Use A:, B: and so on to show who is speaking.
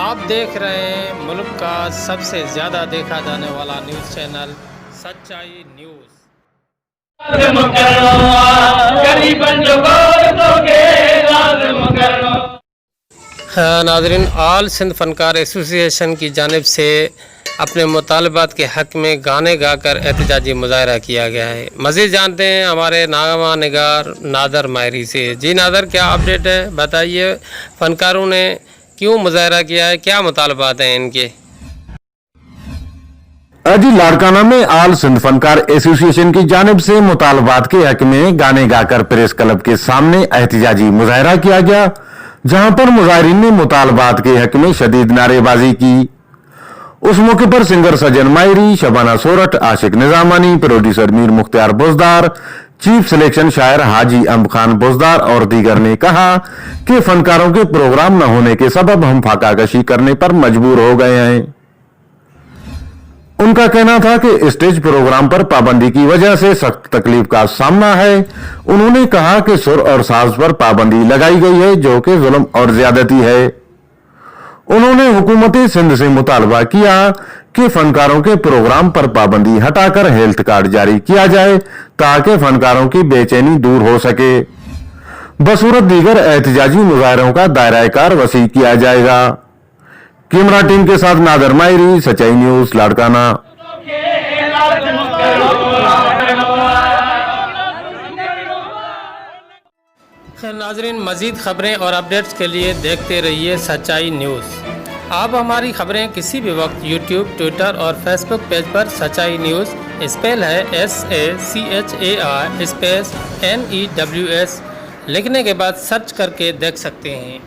A: آپ دیکھ رہے ہیں ملک کا سب سے زیادہ دیکھا جانے والا نیوز چینل سچائی نیوز۔ ناظرین، آل سندھ فنکار ایسوسی ایشن کی جانب سے اپنے مطالبات کے حق میں گانے گا کر احتجاجی مظاہرہ کیا گیا ہے۔ مزید جانتے ہیں ہمارے نغمہ نگار نادر ماہری سے۔ جی نادر، کیا اپڈیٹ ہے؟ بتائیے، فنکاروں نے کیوں مظاہرہ کیا ہے، کیا مطالبات ہیں ان کے؟
B: جی، لاڑکانہ میں آل سندھ فنکار ایسوسی ایشن کی جانب سے مطالبات کے حق میں گانے گا کر پریس کلب کے سامنے احتجاجی مظاہرہ کیا گیا، جہاں پر مظاہرین نے مطالبات کے حق میں شدید نعرے بازی کی۔ اس موقع پر سنگر سجن ماہری، شبانہ سورٹ، عاشق نظامانی، پروڈیوسر میر مختار بزدار، چیف سلیکشن شاعر حاجی امب خان بزدار اور دیگر نے کہا کہ فنکاروں کے پروگرام نہ ہونے کے سبب ہم فاقہ کشی کرنے پر مجبور ہو گئے ہیں۔ ان کا کہنا تھا کہ اسٹیج پروگرام پر پابندی کی وجہ سے سخت تکلیف کا سامنا ہے۔ انہوں نے کہا کہ سر اور ساز پر پابندی لگائی گئی ہے، جو کہ ظلم اور زیادتی ہے۔ انہوں نے حکومت سندھ سے مطالبہ کیا کہ فنکاروں کے پروگرام پر پابندی ہٹا کر ہیلتھ کارڈ جاری کیا جائے تاکہ فنکاروں کی بے چینی دور ہو سکے۔ بصورت دیگر احتجاجی مظاہروں کا دائرہ کار وسیع کیا جائے گا۔ کیمرہ ٹیم کے ساتھ نادر ماہری، سچائی نیوز، لاڑکانہ۔
A: ناظرین، مزید خبریں اور اپڈیٹس کے لیے دیکھتے رہیے سچائی نیوز۔ آپ ہماری خبریں کسی بھی وقت یوٹیوب، ٹویٹر اور فیس بک پیج پر سچائی نیوز اسپیل ہے SACHAI اسپیس NEWS لکھنے کے بعد سرچ کر کے دیکھ سکتے ہیں۔